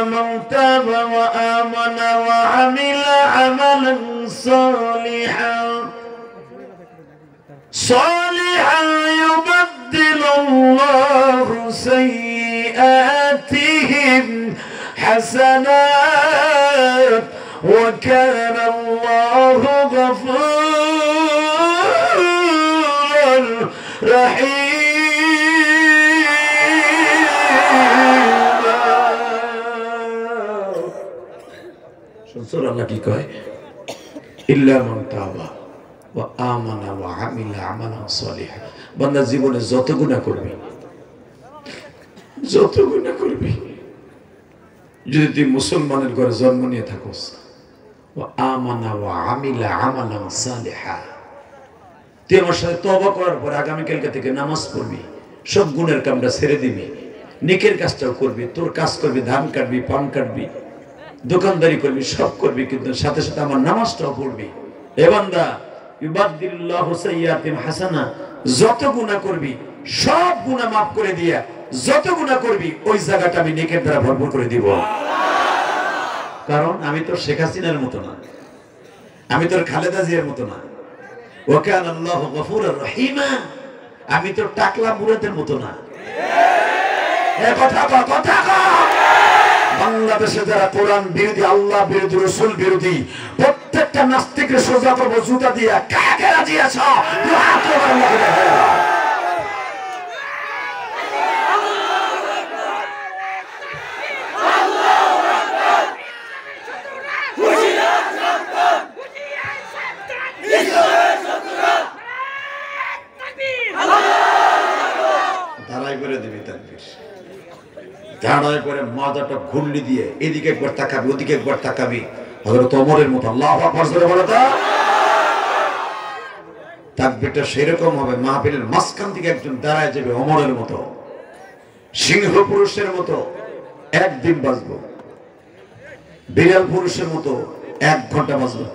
من تاب وآمن وعمل عملا صالحا يبدل الله سيئاتهم حسنات وكان الله غفورا رحيما شنصر الله কি কয় ইল্লা মান তাবা ওয়া আমানা ওয়া আমিলা আমালান সালিহা বান্দা জীবনে যত গুনাহ করবি যদি তুই মুসলমানের ঘরে জন্ম নিয়ে থাকোস ওয়া আমানা ওয়া আমিলা আমালান সালিহা তুই আমার সাথে তওবা করার পর আগামী কালকে থেকে নামাজ পড়বি সব গুনাহের কামটা ছেড়ে দিবি নেকের কাজটাও করবি তোর কাজ করবি ধান কাটবি পান কাটবি দোকানদারি করবি সব করবি কিন্তু সাথে সাথে আমার নামাজটাও পড়বি এ বান্দা ইউবাদদিলুল্লাহু সাইয়্যাতিহিম হাসানা যত গুনাহ করবি সব গুনাহ maaf করে দিয়া যত গুনাহ করবি ওই জায়গাটা আমি নেকের দ্বারা ভরপুর করে দিব কারণ আমি তো শেখ হাসিনার মতো না আমি তোর খালেদা জিয়ার মতো না ওয়া কানা আল্লাহু গফুরুর রহিমা আমি তো টাকলা মুরাদের মতো না এ কথা বাংলাদেশে যারা কোরআন বিরোধী আল্লাহ বিরোধী রাসূল বিরোধী প্রত্যেকটা নাস্তিকের সোজা করব জুতা দিয়া কাকে রাজি আছো দোয়া করো আল্লাহু আকবার দাঁড়াই করে দিবি তাকবীর দাঁড়াই করে মাথাটা ঘুরলি দিয়ে এদিকে একবার তাকাবি ওদিকে একবার তাকাবি হযরত ওমরের মতো আল্লাহু আকবার জোরে বলো তো তাকবীরটা সেরকম হবে মাহফিলের মাঝখান থেকে একজন দাঁড়ায় যাবে ওমরের মতো সিংহ পুরুষের মতো একদিন বাঁচবো বিড়াল পুরুষের মতো 1 ঘন্টা বাঁচবো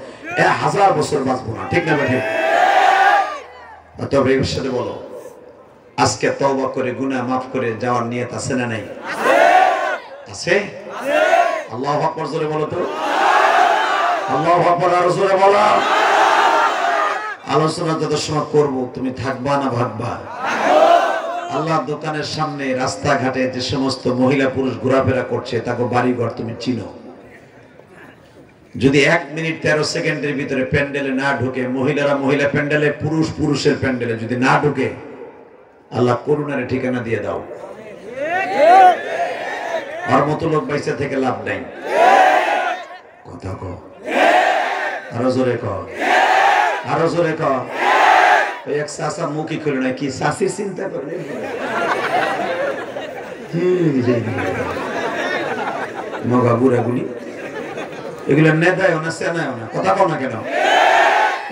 1000 বছর বাঁচবো না ঠিক না ভাই তবে এর সাথে বলো আজকে তওবা করে গুনাহ maaf করে যাওয়ার নিয়ত আছে না নাই আছে আল্লাহু আকবার জোরে বলো তো আল্লাহু আকবার আর জোরে বলো আলোচনা যত সময় করব তুমি থাকবা না ভাগবা আল্লাহ দোকানের সামনে রাস্তাঘাটে যে সমস্ত মহিলা পুরুষ ঘোরাফেরা করছে তাকে বাড়ি ঘর তুমি চিনো যদি 1 মিনিট 13 সেকেন্ডের ভিতরে প্যান্ডেলে না ঢোকে মহিলারা মহিলা প্যান্ডেলে পুরুষ পুরুষের প্যান্ডেলে যদি না ঢোকে আল্লাহ করুণার ঠিকানা দিয়ে দাও আর মত লোক বাইসা থেকে লাভ নাই কথা কও আরো জোরে কও এক সাসা মুখি খুলে না কি সাসির চিন্তা করে মগা বুড়াগুলি এগুলো নেতায় না সেনায় না কথা কও না কেন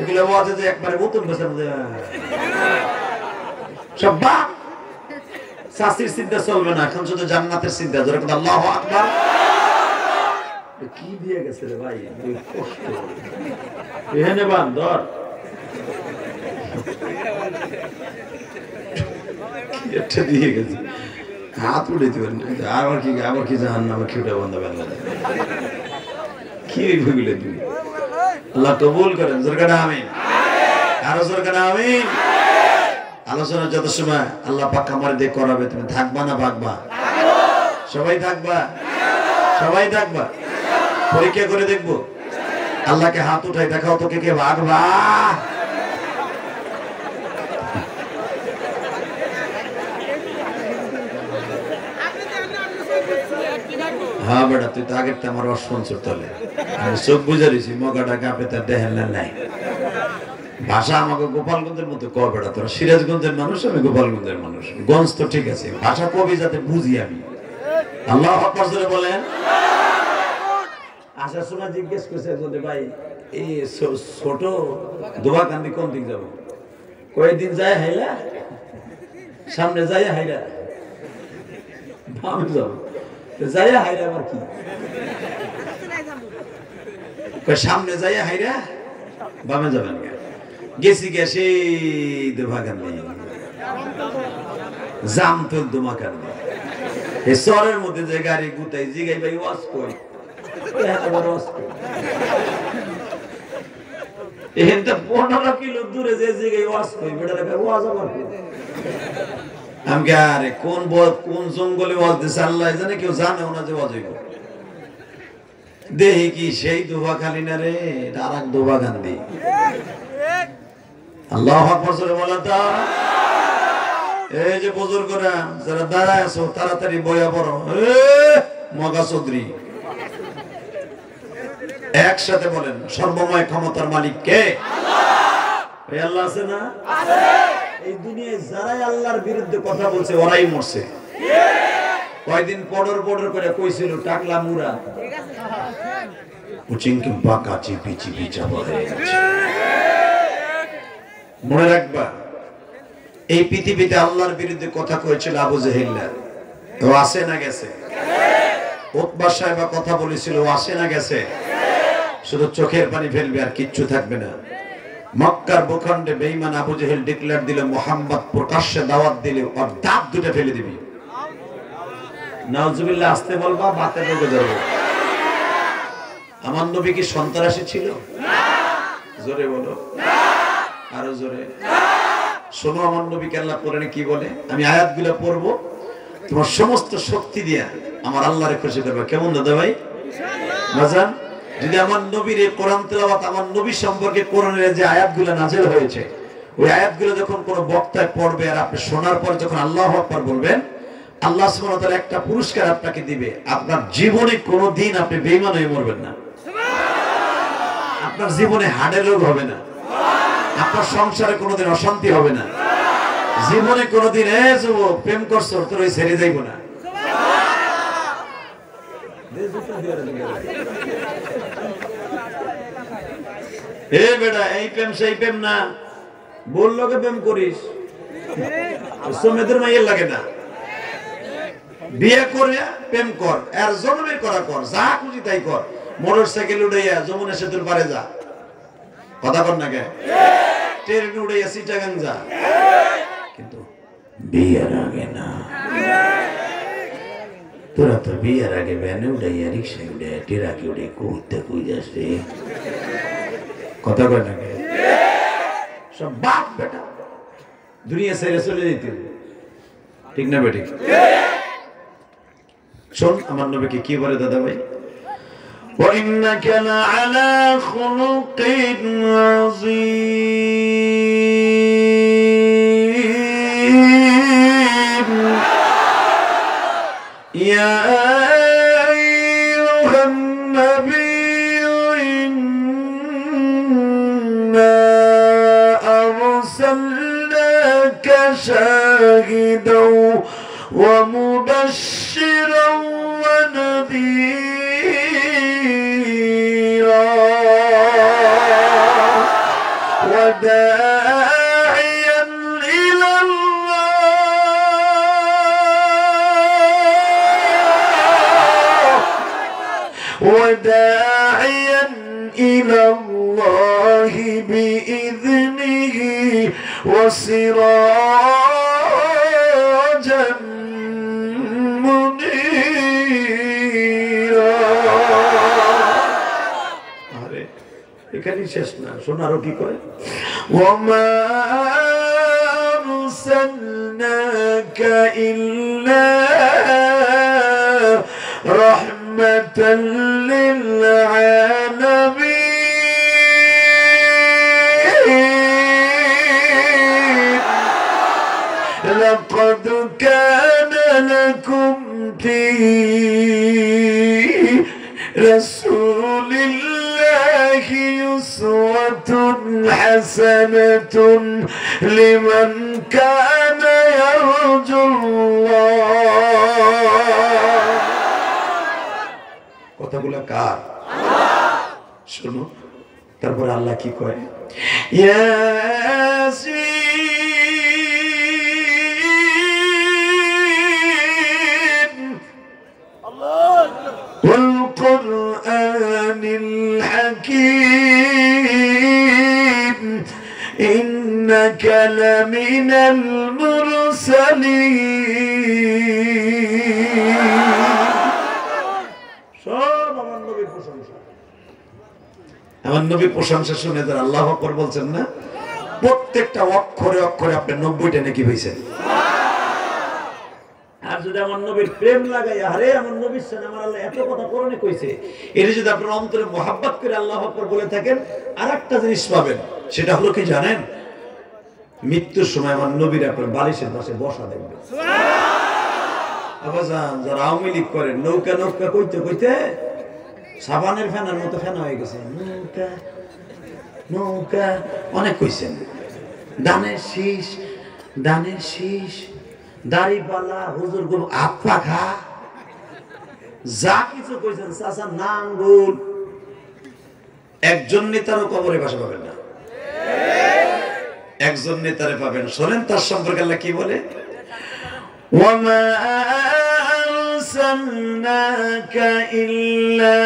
এগুলো ওয়াজে যে একবারে বোতল বসে সব বাপ সাসির চিন্তা চলবে না এখন শুধু জান্নাতের চিন্তা জোরে কথা আল্লাহু আকবার কি দিয়ে গেছে রে ভাই কষ্ট এখানে বান ধর এটা দিয়ে গেছে হাত উড়ে দিবেন আবার কি জাহান্নামে কি উঠে বন্ধ বেলা কি ভুগলে তুমি আল্লাহ কবুল করেন জোরে কথা আমিন আরো জোরে কথা আমিন আলোচনা যত সময় আল্লাহ পাক আমার দিয়ে করাবে তুমি থাকবা না ভাগবা সবাই থাকবা পরীক্ষা করে দেখবো আল্লাহকে হাত উঠাই দেখাও তোকে কে ভাগবা হ্যাঁ বেটা তুই তো আগের তো আমার অস্পন্সর তলে আমি চোখ বুঝে দিয়েছি মগাটা কাঁপে তার দেহের নাই ভাষা আমাকে গোপালগঞ্জের মতো কর বেড়া তোরা সিরাজগঞ্জের মানুষ আমি গোপালগঞ্জের মানুষ গঞ্জ তো ঠিক আছে ভাষা কবি যাতে বুঝি আমি আল্লাহু আকবার জোরে বলেন আসার সময় জিজ্ঞেস করছে বলে ভাই এই ছোট দোয়াকান্দি কোন দিক যাবো কয়েকদিন যায় হাইলা সামনে যায় হাইলা বামে যাবো যায় হাইরা আবার কি সামনে যায় হাইরা বামে যাবেন গেছি গেছে দোয়াকান্দি জাম তো দোমাকান্দি এই শহরের মধ্যে যে গাড়ি গুতাই জিগাই ভাই ওয়াজ কই এখানটা 15 কিলো দূরে যে জিগাই ওয়াজ কই বেটা রে ওয়াজ আবার আমি আরে কোন জঙ্গলে ওয়াজ দিছে আল্লাহ জানে, কেউ জানেও না যে ওয়াজ হইব। দেহি কি সেই দোভা খালি না রে, আরেক দোভা গান্ধী। আল্লাহু আকবার জোরে বলো তো। এই যে বুজুর্গরা যারা দাঁড়ায় আছো তাড়াতাড়ি বয়া পড়ো। মগা চৌধুরী একসাথে বলেন, সর্বময় ক্ষমতার মালিক কে? আল্লাহ। আল্লাহ আছে না? আছে। এই দুনিয়ায় যারাই আল্লাহর বিরুদ্ধে কথা বলছে ওরাই মরছে। কয়দিন পড়র করে কইছিল টাকলা মুরা পুচিংকে বাঁকা চিপি চিপি চাপড়ে। মনে রাখবা, এই পৃথিবীতে আল্লাহর বিরুদ্ধে কথা কয়েছিল আবু জেহেল। ও আসে না গেছে? উতবা সাহেব কথা বলেছিল, ও আসে না গেছে? শুধু চোখের পানি ফেলবে আর কিচ্ছু থাকবে না। মক্কার ভূখণ্ডে বেঈমান আবু জেহেল ডিক্লেয়ার দিল, মুহাম্মদ প্রকাশ্যে দাওয়াত দিলে ওর দাঁত দুটো ফেলে দিবি। নাউজুবিল্লাহ আসতে বলবা, বাতে ঢুকে যাবে। আমার নবী কি সন্ত্রাসী ছিল? জোরে বলো, আরো জোরে। শোনো আমার নবীকে আল্লাহ কোরআনে কি বলে, আমি আয়াতগুলো পড়বো, তোমার সমস্ত শক্তি দিয়া আমার আল্লাহরে খুশি করবে। কেমন দাদা ভাই? বাজান, যদি আমার নবীর এই কোরআন তেলাওয়াত, আমার নবী সম্পর্কে কোরআনের যে আয়াতগুলো নাযিল হয়েছে, ওই আয়াতগুলো যখন কোনো বক্তায় পড়বে আর আপনি শোনার পর যখন আল্লাহু আকবার বলবেন, আল্লাহ সুবহানাহু ওয়া তাআলা একটা পুরস্কার আপনাকে দিবে। আপনার জীবনে কোনোদিন আপনি বেঈমান হয়ে মরবেন না। আপনার জীবনে হার্টের রোগ হবে না। আপনার সংসারে কোনোদিন অশান্তি হবে না। জীবনে কোনোদিন প্রেম করছো তোর ওই ছেড়ে যাইব না। এ বেটা, এই প্রেম সেই প্রেম না, বললো কে প্রেম করিস, মেয়েদের মাইয়ের লাগে না। বিয়ে করে প্রেম কর, আর জন্মের করা কর, যা খুশি তাই কর। মোটর সাইকেল উড়াইয়া যমুনা সেতুর পারে যা, কথা কর না কে? ট্রেন উড়াইয়া চিটাগাং যা, কিন্তু বিয়ের আগে না। তোরা তো বিয়ের আগে ভ্যানে উড়াইয়া রিক্সায় উড়াইয়া টেরাকে উড়ে কুইতে কুই যাচ্ছে, কথা কয় না কে? সব বাপ বেটা দুনিয়া ছেড়ে চলে যেতে, ঠিক না বেটি? শোন আমার নবীকে কি বলে দাদা ভাই, وَإِنَّكَ لَعَلَى خُلُقٍ عَظِيمٍ يَا أَيُّهَا النَّبِيُّ إِنَّا أَرْسَلْنَاكَ شَاهِدًا وَمُبَشِّرًا وَنَذِيرًا وداعيا إلى الله بإذنه وسراجا منيرا। এখানেই শেষ না, শোনারও কি কয়, وما أرسلناك إلا رحمة للعالمين لقد كان لكم في رسول الله أسوة حسنة لمن كان يرجو الله। কথাগুলো কার? শোনো তারপর আল্লাহ কি কয়, ইয়াসিন والقرآن الحكيم إنك لمن المرسلين নবীর প্রশংসা। আমার নবীর প্রশংসা শুনে যারা আল্লাহু আকবার বলছেন না, প্রত্যেকটা অক্ষরে অক্ষরে আপনি 90টা নাকি হইছেন। আর যদি আমার নবীর প্রেম লাগাই, আরে আমার নবীর সাথে আমার আল্লাহ এত কথা কোরআনে কইছে, এটা যদি আপনার অন্তরে মোহাব্বত করে আল্লাহু আকবার বলে থাকেন, আরেকটা জিনিস পাবেন, সেটা হলো কি জানেন? মৃত্যুর সময় আমার নবীর আপনার বালিশের পাশে বসা দেখবেন। আবাজান যারা আওয়ামী লীগ করেন, নৌকা নৌকা কইতে কইতে সাবানের ফেনার মতো ফেনা হয়ে গেছে। নৌকা নৌকা অনেক কইছেন। দানের শীষ, দানের শীষ, দাড়িপাল্লা, হুজুর গো আপা খা, যা কিছু কইছেন চাচা নাঙ্গুল। একজন নেতারও কবরে বাসা পাবেন না, একজন নেতারে পাবেন। শোনেন তার সম্পর্কে আল্লাহ কি বলে, ওয়ামা আরসালনাকা ইল্লা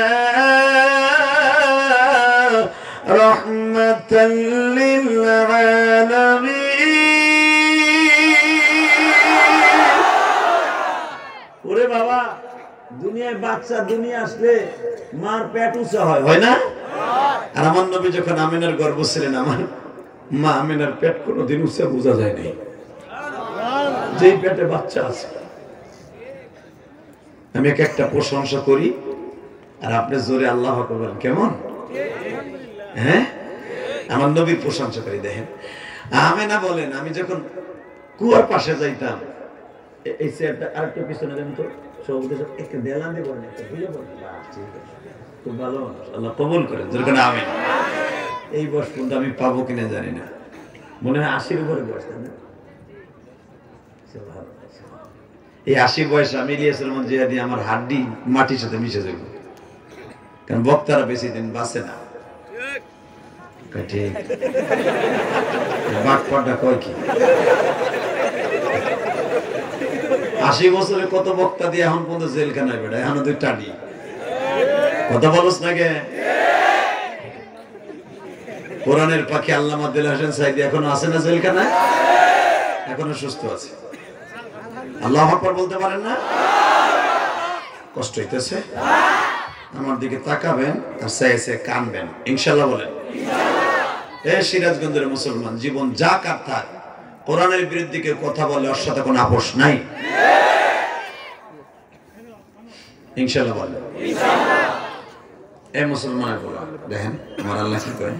রাহমাতাল লিল আলামিন। ওরে বাবা, দুনিয়ায় বাচ্চা দুনিয়া আসলে মার পেট উঁচা হয়, হয় না? আর আমার নবী যখন আমিনার গর্ভ ছিলেন, আমার মা আমিনার পেট কোনোদিন উঁচা বোঝা যায় নাই, যেই পেটে বাচ্চা আছে। আমি একটা প্রশংসা করি আর আপনি জোরে আল্লাহ আকবার কেমন? হ্যাঁ, আমার নবীর প্রশংসা করি। দেখেন আমিনা বলেন, আমি যখন কুয়ার পাশে যাইতাম, এই চেয়ারটা আরেকটু পিছনে দেন তো, সবুজ একটা দেলান দিয়ে বলেন, একটা বুঝে বলেন, খুব ভালো মানুষ, আল্লাহ কবুল করেন। যেরকম আমিন। এই বয়স পর্যন্ত আমি পাবো কিনা জানি না, মনে হয় 80-র উপরে বয়স, তাই না? এই 80 বয়সে আমি ইলিয়াস রহমান জিহাদি আমার হাড্ডি মাটির সাথে মিশে যাবে, কারণ বক্তারা বেশি দিন বাঁচে না। ঠিক বাটপাটা কয় কি 80 বছরে কত বক্তা দিয়ে এখন পর্যন্ত জেলখানায় বেড়ায়, এখন তুই টানি কথা বলস না গে। কোরআনের পাখি আল্লামা দিল হোসেন সাইদি এখনো আছে না জেলখানায়? এখনো সুস্থ আছে। আল্লাহু আকবার বলতে পারেন না? কষ্ট হইতেছে? আমার দিকে তাকাবেন আর চাইছে কানবেন, ইনশাআল্লাহ বলেন। এ সিরাজগঞ্জের মুসলমান, জীবন যা কার থাক, কোরআনের বিরুদ্ধে কেউ কথা বলে ওর সাথে কোনো আপোষ নাই, ইনশাআল্লাহ বলেন। এ মুসলমানের বলা দেখেন আমার আল্লাহ কি কয়।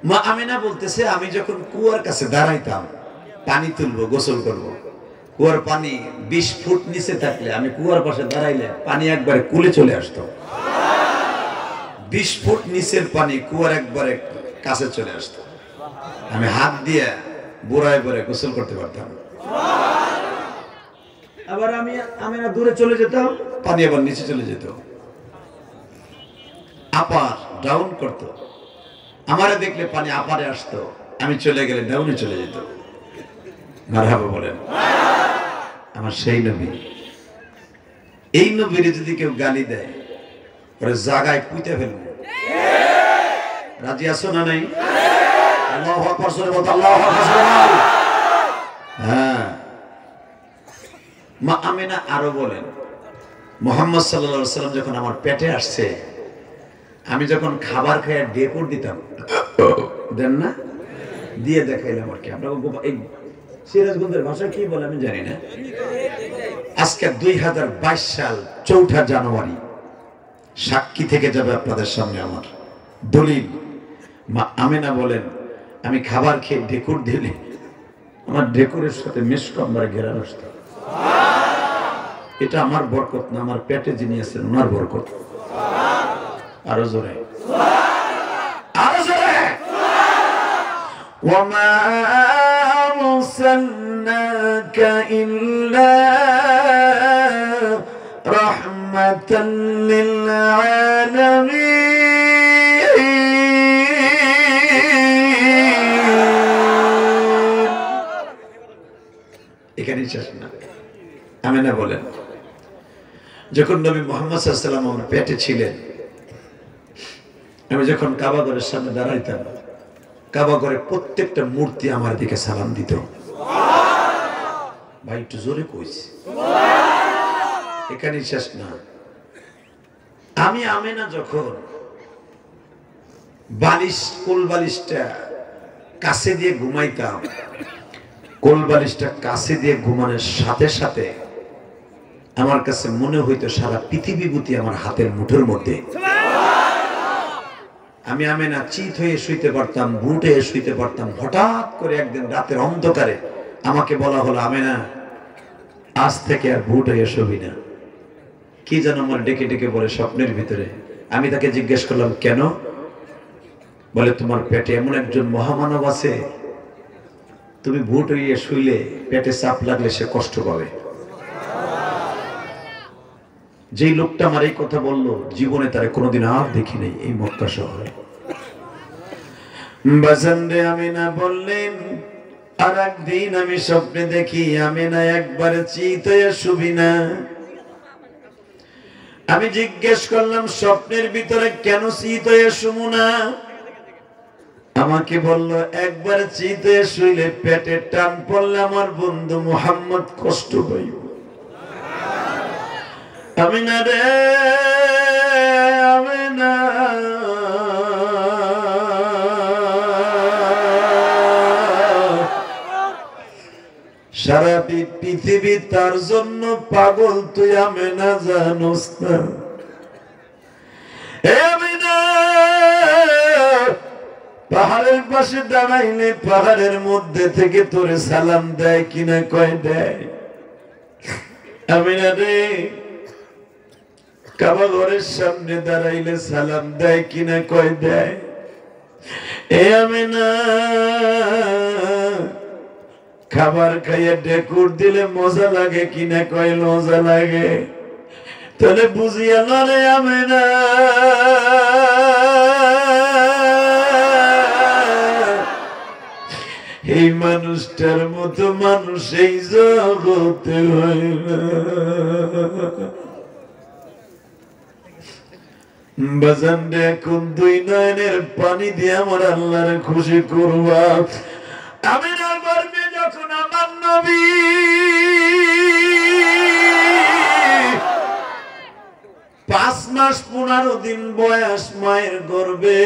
মা আমিনা বলতেছে, আমি যখন কুয়ার কাছে দাঁড়াইতাম, পানি তুলবো, গোসল করব, কুয়ার পানি 20 ফুট নিচে থাকলে আমি কুয়ার পাশে দাঁড়াইলে পানি একবারে কুলে চলে আসতো। 20 ফুট নিচের পানি কুয়ার একবারে কাছে চলে আসতো, আমি হাত দিয়ে বুড়ায় বুড়ে গোসল করতে পারতাম। আবার আমি না দূরে চলে যেতাম, পানি আবার নিচে চলে যেত, আপার ডাউন করতো। আমারে দেখলে পানি আপারে আসতো, আমি চলে গেলে ডাউনে চলে যেত। মারহাবা বলেন। আমার সেই নবী, এই নবীরে যদি কেউ গালি দেয় ওরে জায়গায় পুঁতে ফেলবো। রাজি আছো না নাই? আল্লাহু আকবার জোরে বল, আল্লাহু আকবার। হ্যাঁ, মা আমিনা আরো বলেন, মুহাম্মদ সাল্লাল্লাহু আলাইহি ওয়াসাল্লাম যখন আমার পেটে আসছে, আমি যখন খাবার খেয়ে ডেপুর দিতাম, দেন না, দিয়ে দেখাইলাম আর কি। আপনাকে এই সিরাজগঞ্জের ভাষা কি বলে আমি জানি না। আজকে 2022 সাল 4 জানুয়ারি, সাক্ষী থেকে যাবে আপনাদের সামনে আমার দলিল। মা আমিনা বলেন, আমি খাবার খেয়ে ডেকুর দিলে আমার ডেকুরের সাথে মিসকম্বার ঘেরা আসতো। এটা আমার বরকত না, আমার পেটে যিনি আছেন ওনার বরকত। আরো জোরে, আরো জোরে। ওয়ামা আরসালনাকা ইল্লা রাহমাতাল লিল আলামিন। এখানেই শেষ না। আমিনা বলেন, যখন নবী মুহাম্মদ সাল্লাল্লাহু আলাইহি ওয়াসাল্লাম আমার পেটে ছিলেন, আমি যখন কাবা ঘরের সামনে দাঁড়াইতাম, কাবা ঘরে প্রত্যেকটা মূর্তি আমার দিকে সালাম দিত। ভাই একটু জোরে কইছি, এখানেই শেষ না। আমি আমেনা যখন বালিশ কোল বালিশটা কাছে দিয়ে ঘুমাইতাম, কোল বালিশটা কাছে দিয়ে ঘুমানোর সাথে সাথে আমার কাছে মনে হইতো সারা পৃথিবী বুতি আমার হাতের মুঠোর মধ্যে। আমি আমেনা চিত হয়ে শুইতে পারতাম, বুট হয়ে শুইতে পারতাম। হঠাৎ করে একদিন রাতের অন্ধকারে আমাকে বলা হলো, আমেনা আজ থেকে আর বুট হয়ে শুবি না। কি যেন আমার ডেকে ডেকে বলে স্বপ্নের ভিতরে। আমি তাকে জিজ্ঞেস করলাম কেন? বলে তোমার পেটে এমন একজন মহামানব আছে, তুমি বুট হইয়ে শুইলে পেটে চাপ লাগলে সে কষ্ট পাবে। যেই লোকটা আমার এই কথা বললো, জীবনে তারে কোনোদিন আর দেখি নাই এই মক্কা শহরে। বাজানরে আমিনা বললেন, আর একদিন আমি স্বপ্নে দেখি আমিনা একবারে চিত হয়ে শুবি না। আমি জিজ্ঞেস করলাম স্বপ্নের ভিতরে কেন চিত হয়ে শুবো না? আমাকে বলল একবার চিত হয়ে শুইলে পেটে টান পড়লে আমার বন্ধু মুহাম্মদ কষ্ট পাইব। আমিনা রে আমিনা, সারা পৃথিবী তার জন্য পাগল, তুই আমিনা জানোস না? আমিনা পাহাড়ের পাশে দাঁড়াইলে পাহাড়ের মধ্যে থেকে তোরে সালাম দেয় কিনা কয় দেয়। আমিনা রে কাবা ঘরের সামনে দাঁড়াইলে সালাম দেয় কিনা কয় দেয়। এ আমিনা খাবার খাইয়ে ডেকুর দিলে মজা লাগে কিনা কয় মজা লাগে। তাহলে বুঝিয়া রে আমিনা, এই মানুষটার মতো মানুষ এই জগতে হয় না। বাজান রে এখন দুই নয়নের পানি দিয়ে আমার আল্লাহর খুশি করবা। আমিনার গর্ভে যখন আমার নবী 5 মাস 15 দিন বয়স মায়ের গর্ভে,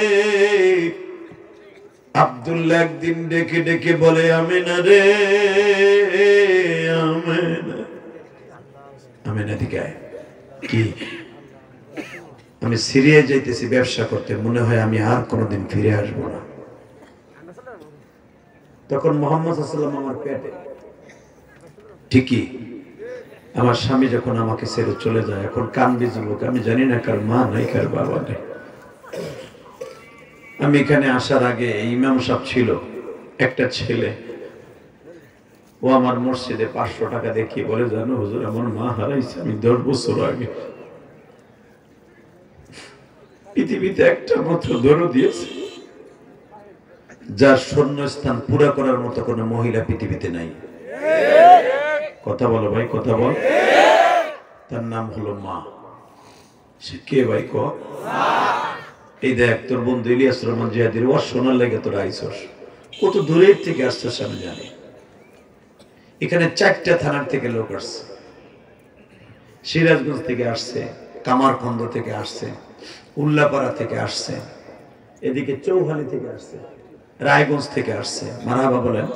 আব্দুল্লাহ একদিন ডেকে ডেকে বলে আমিনা রে আমিনা। আমিনা দিকে কি? আমি সিরিয়া যাইতেছি ব্যবসা করতে, মনে হয় আমি আর কোনোদিন ফিরে আসবো না। তখন মুহাম্মদ সাল্লাল্লাহু আলাইহি ওয়াসাল্লাম আমার পেটে। ঠিকই আমার স্বামী যখন আমাকে ছেড়ে চলে যায়, এখন কান্দি যুবক, আমি জানি না কার মা নাই কার বাবা নেই। আমি এখানে আসার আগে ইমাম সাহেব ছিল, একটা ছেলে, ও আমার মসজিদে 500 টাকা দেখিয়ে বলে, জানো হুজুর আমার মা হারাইছে আমি 10 বছর আগে। পৃথিবীতে একটা মাত্র দরদ দিয়েছে যার শূন্যস্থান পুরা করার মতো কোনো মহিলা পৃথিবীতে নাই। কথা বলো ভাই, কথা বল। তার নাম হলো মা। সে কে ভাই? ক এই দেখ তোর বন্ধু ইলিয়াস রহমান জিহাদির ওয়াজ শোনার লেগে তোর আইসস, কত দূরের থেকে আসছিস আমি জানি। এখানে 4টা থানার থেকে লোক আসছে, সিরাজগঞ্জ থেকে আসছে, কামারখন্দ থেকে আসছে, উল্লাপাড়া থেকে আসছে, এদিকে চৌহালি থেকে আসছে, রায়গঞ্জ থেকে আসছে। মারহাবা বলেন।